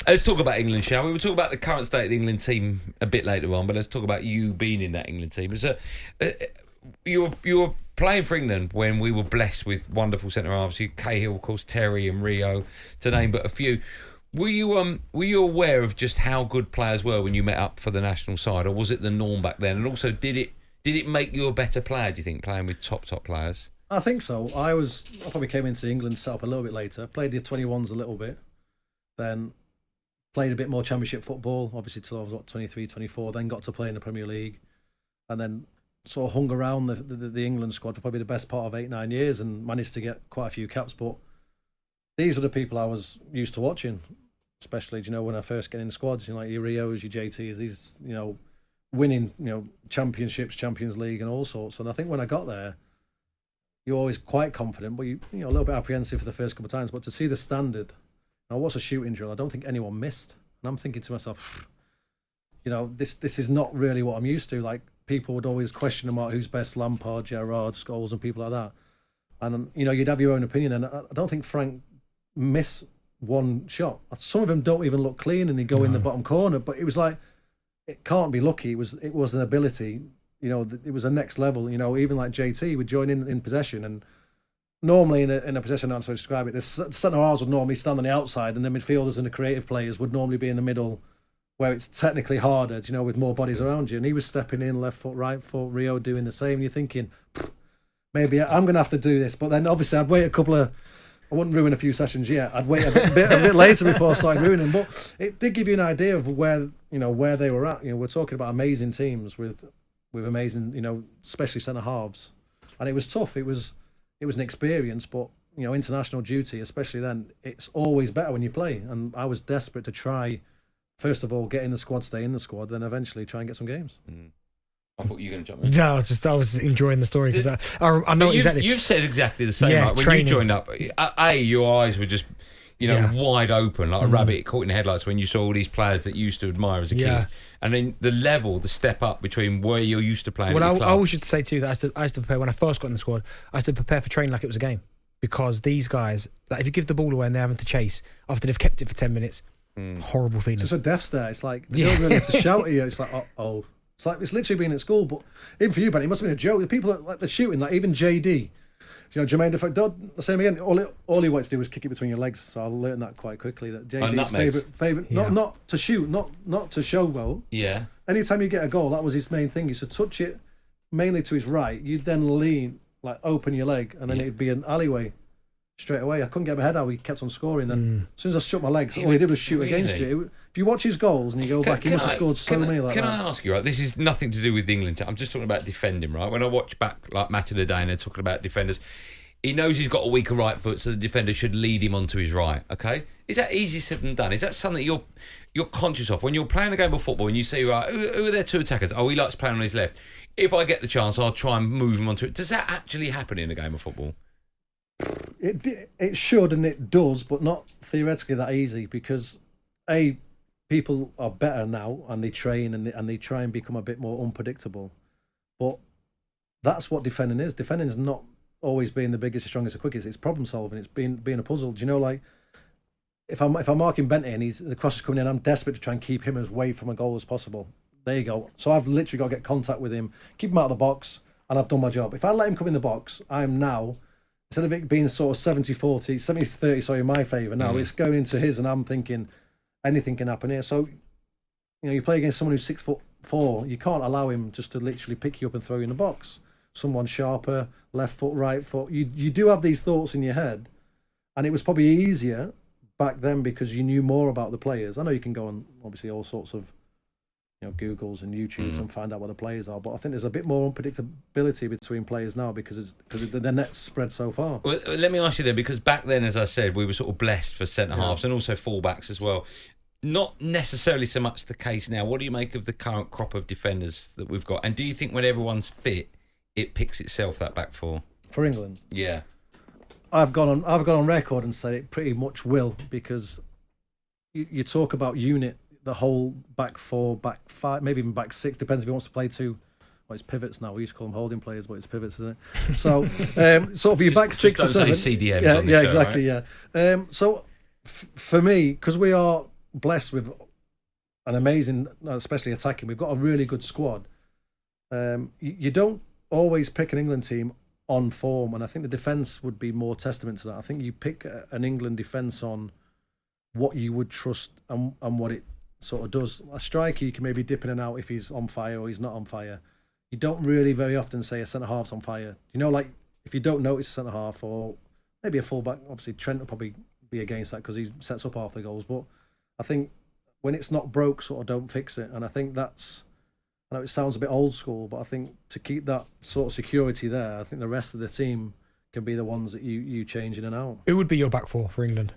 Let's talk about England, shall we? We'll talk about the current state of the England team a bit later on, but let's talk about you being in that England team. So, you were playing for England when we were blessed with wonderful centre halves. Cahill, of course, Terry and Rio, to name but a few. Were you aware of just how good players were when you met up for the national side, or was it the norm back then? And also, did it make you a better player, do you think, playing with top players? I think so. I probably came into England set up a little bit later, played the 21s a little bit, then played a bit more championship football, obviously till I was 23, 24, then got to play in the Premier League, and then sort of hung around the England squad for probably the best part of 8-9 years and managed to get quite a few caps. But these were the people I was used to watching, especially, when I first get in the squads, like your Rios, your JTs, these, winning, championships, Champions League and all sorts. And I think when I got there, you're always quite confident, but you a little bit apprehensive for the first couple of times. But to see the standard, now what's a shooting drill? I don't think anyone missed. And I'm thinking to myself, this is not really what I'm used to. Like, people would always question about who's best, Lampard, Gerrard, Scholes and people like that. And, you'd have your own opinion. And I don't think Frank missed one shot. Some of them don't even look clean and they go in the bottom corner. But it was like, it can't be lucky. It was an ability. It was a next level. Even like JT would join in possession, and normally in a possession, that's how I describe it. The centre halves would normally stand on the outside, and the midfielders and the creative players would normally be in the middle, where it's technically harder, with more bodies around you. And he was stepping in, left foot, right foot. Rio doing the same. And you're thinking, maybe I'm going to have to do this. But then obviously I'd wait I wouldn't ruin a few sessions yet. I'd wait a bit later before I started ruining. But it did give you an idea of where they were at. We're talking about amazing teams with amazing, especially centre halves, and it was tough. It was an experience, but international duty, especially then, it's always better when you play. And I was desperate to try, first of all, get in the squad, stay in the squad, then eventually try and get some games. I thought you were going to jump in. No, I was enjoying the story because I know exactly. You've said exactly the same. Yeah, right? When you joined up, your eyes were just wide open like a rabbit caught in the headlights when you saw all these players that you used to admire as a kid. And then the step up between where you're used to playing. Well, I always used to say too that I used to prepare when I first got in the squad. I used to prepare for training like it was a game, because these guys, like, if you give the ball away and they're having to chase after they've kept it for 10 minutes, horrible feeling. It's a death stare. It's like they don't really have to shout at you. It's like oh. It's like it's literally being at school. But even for you, Ben, it must have been a joke. The people that like the shooting, like even JD, Jermaine Defoe, the same again. All he wanted to do was kick it between your legs. So I learned that quite quickly. That JD's favourite, not to shoot, not to showboat. Yeah. Anytime you get a goal, that was his main thing. He used to touch it mainly to his right. You'd then lean, like open your leg, and then it'd be an alleyway straight away. I couldn't get my head out. He kept on scoring. Then as soon as I shut my legs, all he did was shoot against you. If you watch his goals and you go back, he must have scored so many like that. Can I ask you, right? This is nothing to do with England. I'm just talking about defending, right? When I watch back like Match of the Day and they're talking about defenders, he knows he's got a weaker right foot, so the defender should lead him onto his right. Okay, is that easier said than done? Is that something you're conscious of when you're playing a game of football and you say, right, who are their two attackers? Oh, he likes playing on his left. If I get the chance, I'll try and move him onto it. Does that actually happen in a game of football? It should, and it does, but not theoretically that easy, because people are better now and they train and they try and become a bit more unpredictable. But that's what defending is. Defending is not always being the biggest, the strongest, the quickest. It's problem solving. It's being a puzzle. Do you know, like if I'm marking Benty and the cross is coming in, I'm desperate to try and keep him as away from a goal as possible. There you go. So I've literally got to get contact with him, keep him out of the box, and I've done my job. If I let him come in the box, I'm now, instead of it being sort of 70-40, 70-30, in my favour, now it's going into his, and I'm thinking anything can happen here. So, you play against someone who's 6'4", you can't allow him just to literally pick you up and throw you in the box. Someone sharper, left foot, right foot. You do have these thoughts in your head, and it was probably easier back then because you knew more about the players. I know you can go on, obviously, all sorts of Googles and YouTubes and find out what the players are, but I think there's a bit more unpredictability between players now because the net's spread so far. Well, let me ask you then, because back then, as I said, we were sort of blessed for centre halves and also full-backs as well. Not necessarily so much the case now. What do you make of the current crop of defenders that we've got? And do you think when everyone's fit, it picks itself, that back four? For England? Yeah. I've gone on record and said it pretty much will, because you talk about unit, the whole back four, back five, maybe even back six, depends if he wants to play two. Well, it's pivots now. We used to call them holding players, but it's pivots, isn't it? So, sort of your back six or seven. CDMs yeah, on the show, exactly, right? yeah. So, for me, because we are blessed with an amazing, especially attacking. We've got a really good squad. You don't always pick an England team on form, and I think the defence would be more testament to that. I think you pick an England defence on what you would trust and what it sort of does. A striker, you can maybe dip in and out if he's on fire or he's not on fire. You don't really very often say a centre-half's on fire. You know, like, if you don't notice a centre-half or maybe a full-back, obviously Trent will probably be against that because he sets up half the goals, but I think when it's not broke, sort of don't fix it. And I think that's, I know it sounds a bit old school, but I think to keep that sort of security there, I think the rest of the team can be the ones that you change in and out. Who would be your back four for England?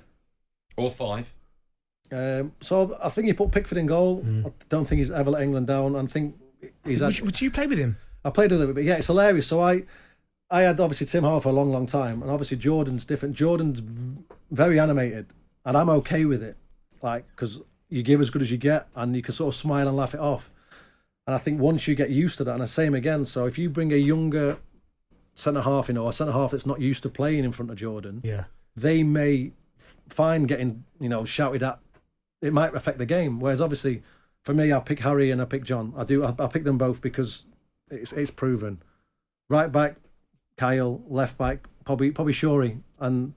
Or 5. So I think you put Pickford in goal. I don't think he's ever let England down. I think he's. Would you play with him? I played with him, but yeah, it's hilarious. So I had obviously Tim Howard for a long, long time, and obviously Jordan's different. Jordan's very animated, and I'm okay with it, like, because you give as good as you get, and you can sort of smile and laugh it off. And I think once you get used to that, and I say him again, so if you bring a younger centre-half, or a centre-half that's not used to playing in front of Jordan, they may find getting, shouted at, it might affect the game. Whereas obviously, for me, I pick Harry and I pick John. I pick them both because it's proven. Right back, Kyle. Left back, probably Shorey. And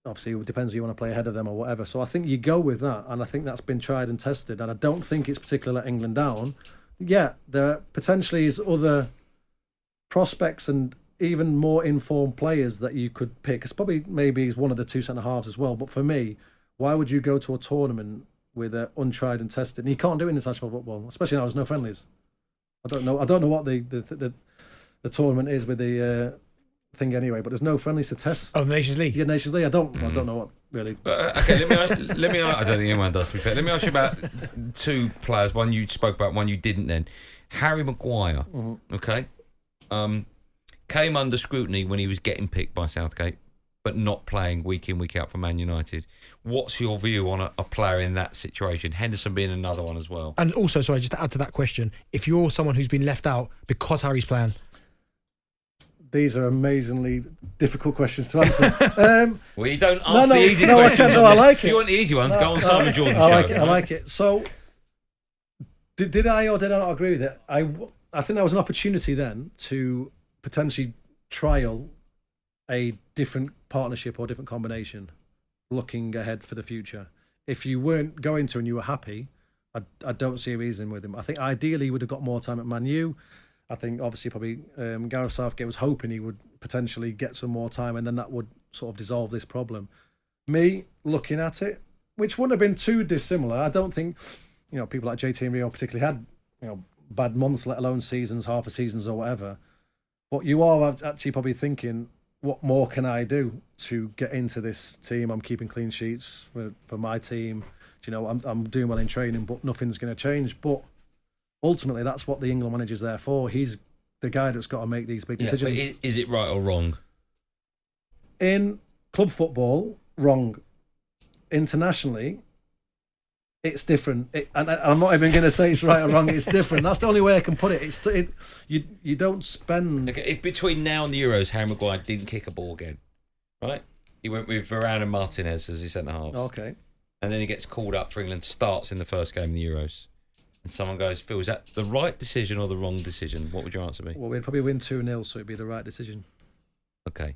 obviously, it depends who you want to play ahead of them or whatever. So I think you go with that, and I think that's been tried and tested. And I don't think it's particularly let England down. Yeah, there potentially is other prospects and even more informed players that you could pick. It's probably maybe he's one of the two centre halves as well. But for me, why would you go to a tournament with untried and tested? And you can't do it in international football, especially now there's no friendlies. I don't know what the tournament is with the thing anyway, but there's no friendlies to test. Oh, the Nations League. Yeah, Nations League. I don't know what really. Okay, let me. I don't think anyone does. To be fair, let me ask you about 2 players. One you spoke about, one you didn't. Then Harry Maguire. Okay, came under scrutiny when he was getting picked by Southgate, but not playing week in, week out for Man United. What's your view on a player in that situation? Henderson being another one as well. And also, sorry, just to add to that question, if you're someone who's been left out because Harry's playing. These are amazingly difficult questions to answer. Well, you don't ask the easy questions. I like it. If you want the easy ones, go on Simon Jordan's show. I like it. So, did I or did I not agree with it? I think there was an opportunity then to potentially trial a different partnership or different combination looking ahead for the future. If you weren't going to and you were happy, I don't see a reason with him. I think ideally he would have got more time at Man U. I think obviously probably Gareth Southgate was hoping he would potentially get some more time and then that would sort of dissolve this problem. Me, looking at it, which wouldn't have been too dissimilar. I don't think, people like JT and Rio particularly had, bad months, let alone seasons, half a seasons or whatever. But you are actually probably thinking, what more can I do to get into this team? I'm keeping clean sheets for my team. I'm doing well in training, but nothing's going to change. But ultimately, that's what the England manager's there for. He's the guy that's got to make these big decisions. But is it right or wrong? In club football, wrong. Internationally, it's different. And I'm not even going to say it's right or wrong. It's different. That's the only way I can put it. You don't spend. Okay, if between now and the Euros, Harry Maguire didn't kick a ball again, right? He went with Varane and Martinez as his centre halves. Okay. And then he gets called up for England, starts in the first game of the Euros. And someone goes, Phil, is that the right decision or the wrong decision? What would your answer be? Well, we'd probably win 2-0, so it'd be the right decision. Okay.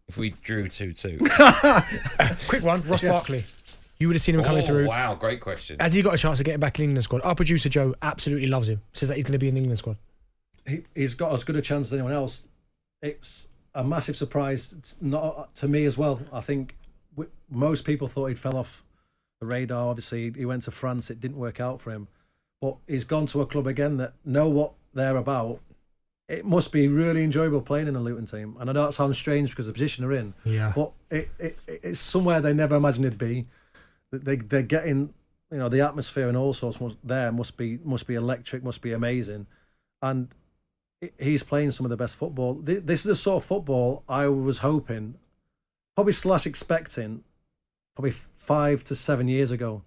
If we drew 2-2. Quick one, Ross Barkley. You would have seen him coming through. Wow, great question. Has he got a chance of getting back in the England squad? Our producer Joe absolutely loves him. Says that he's going to be in the England squad. He's got as good a chance as anyone else. It's a massive surprise. It's not to me as well. I think most people thought he'd fell off the radar. Obviously, he went to France. It didn't work out for him. But he's gone to a club again that know what they're about. It must be really enjoyable playing in a Luton team. And I know that sounds strange because of the position they're in. Yeah. But it's somewhere they never imagined it'd be. They're getting, the atmosphere and all sorts there must be electric, must be amazing. And he's playing some of the best football. This is the sort of football I was hoping, probably / expecting, probably 5 to 7 years ago.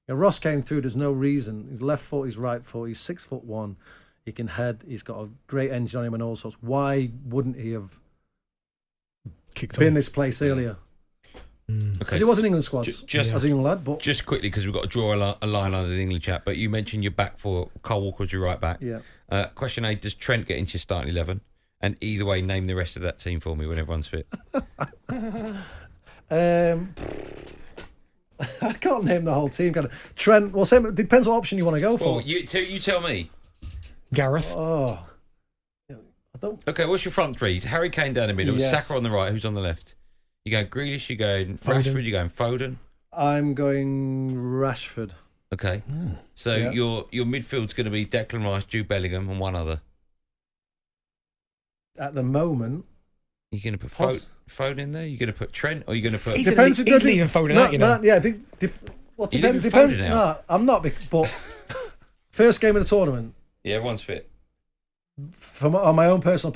Ross came through, there's no reason. His left foot, his right foot, he's 6'1". He can head, he's got a great engine on him and all sorts. Why wouldn't he have kicked been on this place earlier? Okay. Because he was in England squad as a young lad. But just quickly, because we've got to draw a line under the England chat, but you mentioned you're back for Cole Walker as your right back. Yeah. Question A, does Trent get into your starting 11? And either way, name the rest of that team for me when everyone's fit. I can't name the whole team. Trent, well, same, depends what option you want to go for. Well, you tell me. Gareth. Oh. I don't... Okay, what's your front three? Harry Kane down the middle, Yes. Saka on the right, who's on the left? You going Grealish, you going Rashford, you going Foden? I'm going Rashford. Okay. So your midfield's going to be Declan Rice, Jude Bellingham, and one other. At the moment... You're going to put Foden in there? You're going to put Trent? Or you're going to put... He's leaving Foden out, you know. Yeah, You're leaving Foden out? No, I'm not. But first game of the tournament... Yeah, everyone's fit. From on my own personal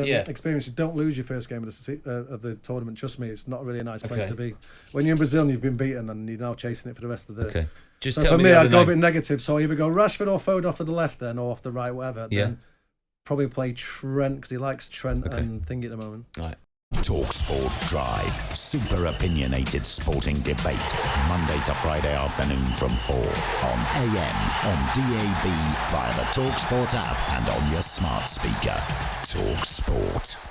Yeah. experience, you don't lose your first game of the tournament. Trust me, it's not really a nice place to be. When you're in Brazil and you've been beaten and you're now chasing it for the rest of the... Okay. Just so tell for me me, the I'd other go a name. bit negative. So either go Rashford or Foden off to the left then, or off the right, whatever. Yeah. Then probably play Trent because he likes Trent and Thingy at the moment. Right. talkSPORT Drive. Super opinionated sporting debate. Monday to Friday afternoon from 4 on AM, on DAB, via the talkSPORT app and on your smart speaker. talkSPORT.